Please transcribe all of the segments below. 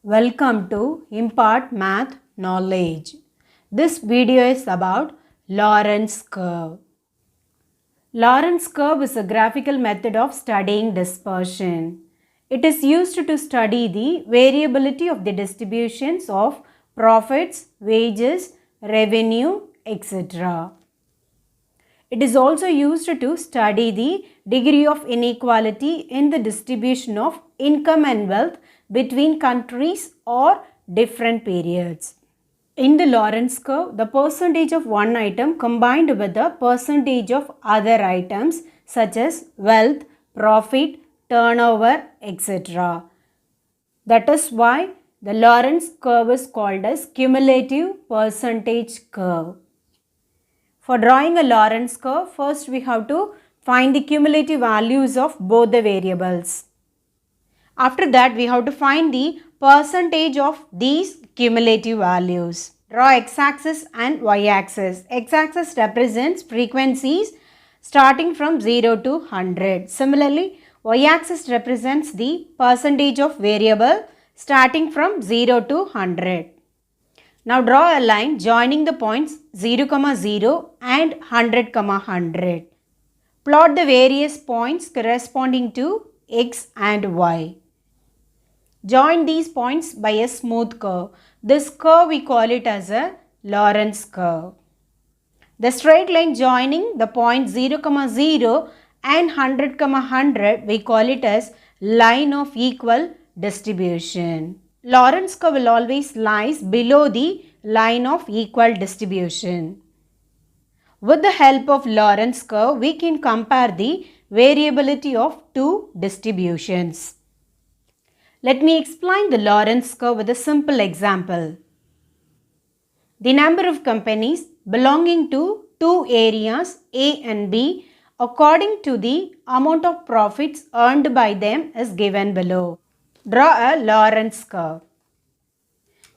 Welcome to Impart Math Knowledge. This video is about Lorentz curve. Lorentz curve is a graphical method of studying dispersion. It is used to study the variability of the distributions of profits, wages, revenue, etc. It is also used to study the degree of inequality in the distribution of income and wealth between countries or different periods. In the Lorentz curve, the percentage of one item combined with the percentage of other items such as wealth, profit, turnover, etc. That is why the Lorentz curve is called as cumulative percentage curve. For drawing a Lorentz curve, first we have to find the cumulative values of both the variables. After that, we have to find the percentage of these cumulative values. Draw x-axis and y-axis. X-axis represents frequencies starting from 0 to 100. Similarly, y-axis represents the percentage of variable starting from 0 to 100. Now draw a line joining the points 0, 0 and 100, 100. Plot the various points corresponding to x and y. Join these points by a smooth curve. This curve we call it as a Lorentz curve. The straight line joining the points 0, 0 and 100, 100 we call it as line of equal distribution. Lorentz curve will always lies below the line of equal distribution. With the help of Lorentz curve, we can compare the variability of two distributions. Let me explain the Lorentz curve with a simple example. The number of companies belonging to two areas A and B according to the amount of profits earned by them is given below. Draw a Lorentz curve.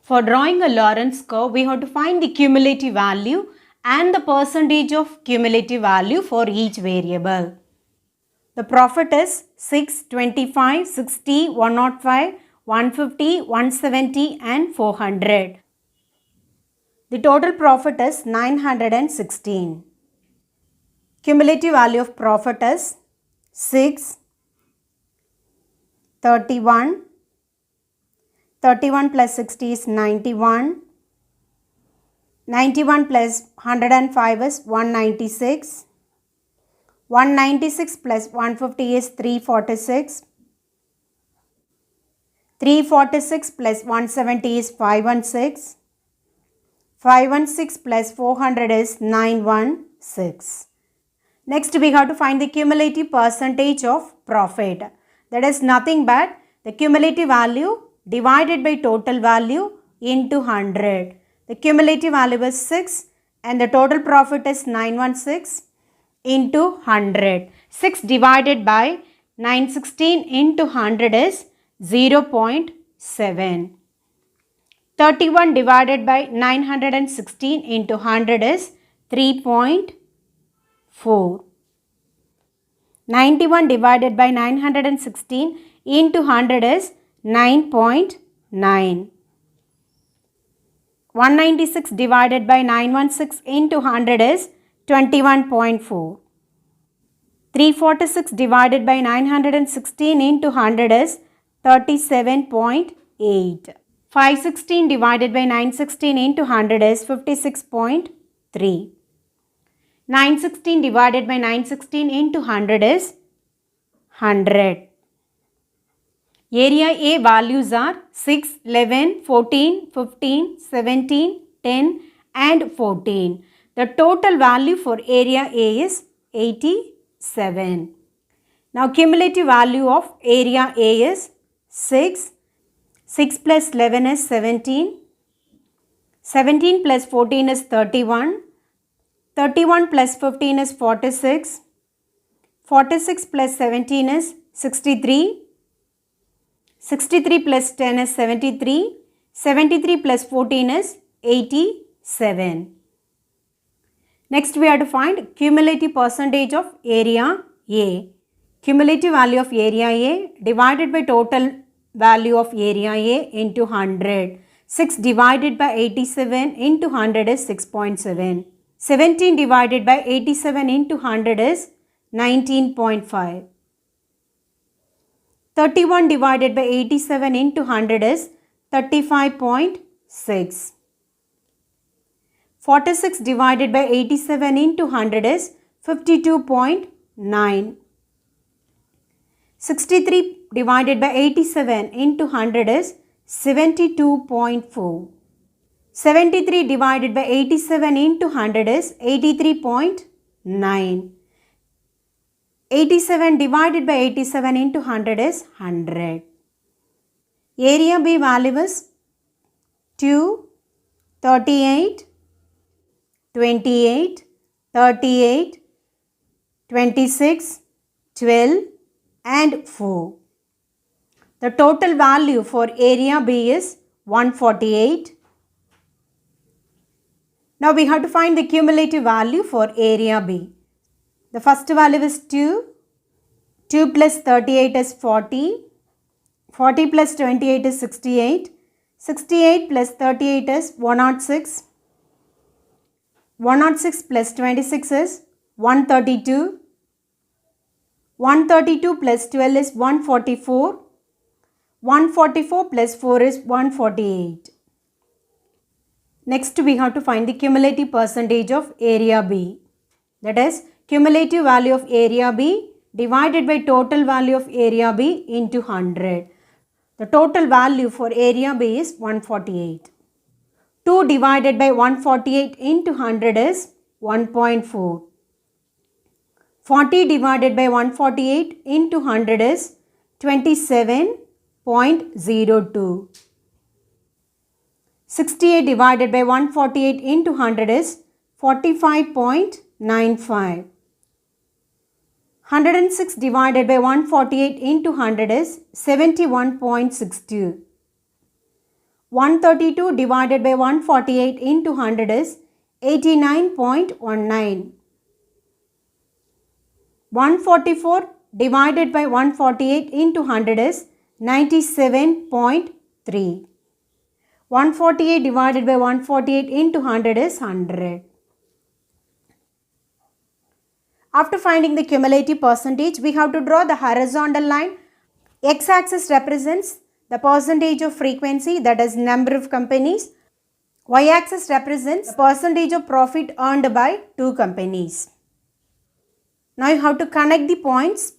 For drawing a Lorentz curve, we have to find the cumulative value and the percentage of cumulative value for each variable. The profit is 6, 25, 60, 105, 150, 170 and 400. The total profit is 916. Cumulative value of profit is 6, 31, 31 plus 60 is 91, 91 plus 105 is 196, 196 plus 150 is 346, 346 plus 170 is 516, 516 plus 400 is 916. Next we have to find the cumulative percentage of profit. That is nothing but the cumulative value divided by total value into 100. The cumulative value is 6 and the total profit is 916 into 100. 6 divided by 916 into 100 is 0.7. 31 divided by 916 into 100 is 3.4. 91 divided by 916 into 100 is 9.9. 196 divided by 916 into 100 is 21.4. 346 divided by 916 into 100 is 37.8. 516 divided by 916 into 100 is 56.3. 916 divided by 916 into 100 is 100. Area A values are 6, 11, 14, 15, 17, 10 and 14. The total value for area A is 87. Now cumulative value of area A is 6. 6 plus 11 is 17. 17 plus 14 is 31. 31 plus 15 is 46. 46 plus 17 is 63. 63 plus 10 is 73. 73 plus 14 is 87. Next we have to find cumulative percentage of area A. Cumulative value of area A divided by total value of area A into 100. 6 divided by 87 into 100 is 6.7. 17 divided by 87 into 100 is 19.5. 31 divided by 87 into 100 is 35.6. 46 divided by 87 into 100 is 52.9. 63 divided by 87 into 100 is 72.4. 73 divided by 87 into 100 is 83.9. 87 divided by 87 into 100 is 100. Area B value is 2, 38, 28, 38, 26, 12 and 4. The total value for area B is 148. Now we have to find the cumulative value for area B. The first value is 2. 2 plus 38 is 40. 40 plus 28 is 68. 68 plus 38 is 106. 106 plus 26 is 132. 132 plus 12 is 144. 144 plus 4 is 148. Next we have to find the cumulative percentage of area B. That is cumulative value of area B divided by total value of area B into 100. The total value for area B is 148. 2 divided by 148 into 100 is 1.4. 40 divided by 148 into 100 is 27.02. 68 divided by 148 into 100 is 45.95. 106 divided by 148 into 100 is 71.62. 132 divided by 148 into 100 is 89.19. 144 divided by 148 into 100 is 97.3. 148 divided by 148 into 100 is 100. After finding the cumulative percentage, we have to draw the horizontal line. X-axis represents the percentage of frequency, that is number of companies. Y-axis represents the percentage of profit earned by 2 companies. Now you have to connect the points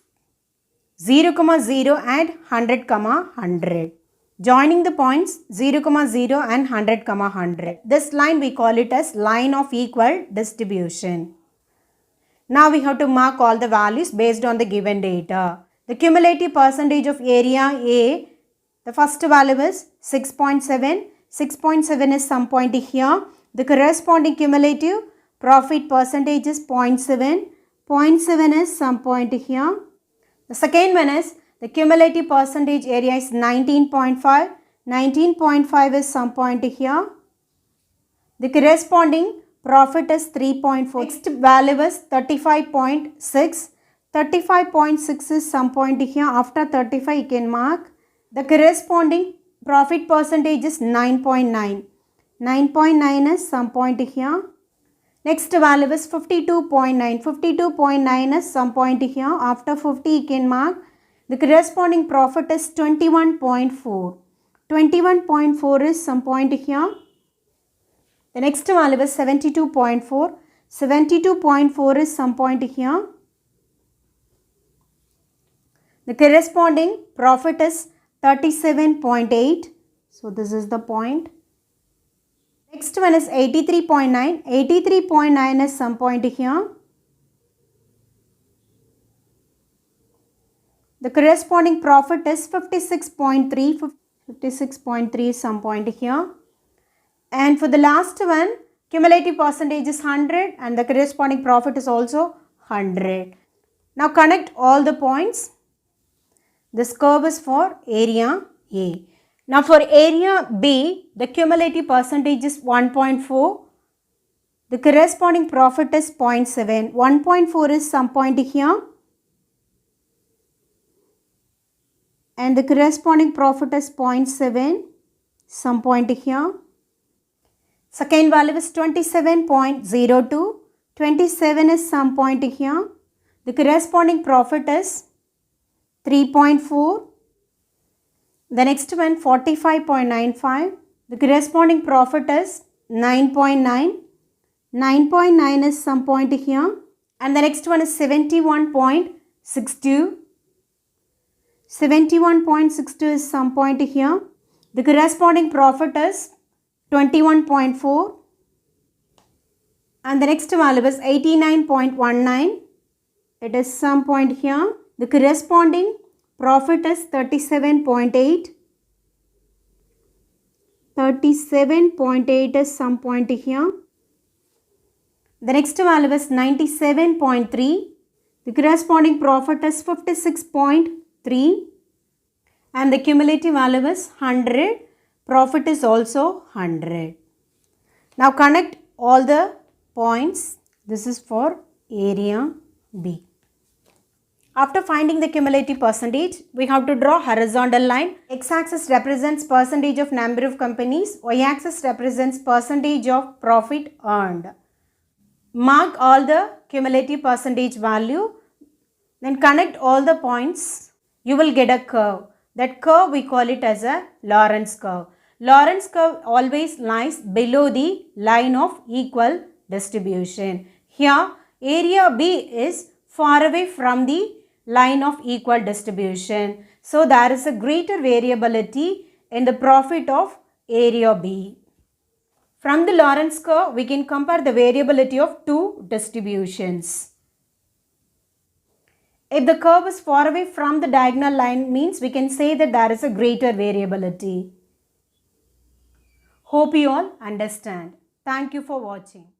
0, 0 and 100, 100. Joining the points 0, 0 and 100, 100. This line we call it as line of equal distribution. Now we have to mark all the values based on the given data. The cumulative percentage of area A, the first value is 6.7. 6.7 is some point here. The corresponding cumulative profit percentage is 0.7. 0.7 is some point here. The second one is the cumulative percentage area is 19.5. 19.5 is some point here. The corresponding profit is 3.4. Next value is 35.6. 35.6 is some point here. After 35 you can mark. The corresponding profit percentage is 9.9. 9.9 is some point here. Next value is 52.9. 52.9 is some point here. After 50 you can mark. The corresponding profit is 21.4. 21.4 is some point here. The next value is 72.4. 72.4 is some point here. The corresponding profit is 37.8. So this is the point. Next one is 83.9. 83.9 is some point here. The corresponding profit is 56.3. 56.3 is some point here. And for the last one, cumulative percentage is 100 and the corresponding profit is also 100. Now connect all the points. This curve is for area A. Now for area B, the cumulative percentage is 1.4. The corresponding profit is 0.7. 1.4 is some point here. and the corresponding profit is 0.7, some point here. Second value is 27.02, 27 is some point here. The corresponding profit is 3.4. The next one 45.95, the corresponding profit is 9.9, 9.9 is some point here. And the next one is 71.62, 71.62 is some point here. The corresponding profit is 21.4, and the next value is 89.19, it is some point here. The corresponding profit is 37.8, 37.8 is some point here. The next value is 97.3, the corresponding profit is 56.3, and the cumulative value is 100, profit is also 100. Now connect all the points. This is for area B. After finding the cumulative percentage, we have to draw horizontal line. X-axis represents percentage of number of companies. Y-axis represents percentage of profit earned. Mark all the cumulative percentage value. Then connect all the points. You will get a curve. That curve we call it as a Lorentz curve. Lorentz curve always lies below the line of equal distribution. Here area B is far away from the line of equal distribution. So there is a greater variability in the profit of area B. From the Lorentz curve we can compare the variability of two distributions. If the curve is far away from the diagonal line, means we can say that there is a greater variability. Hope you all understand. Thank you for watching.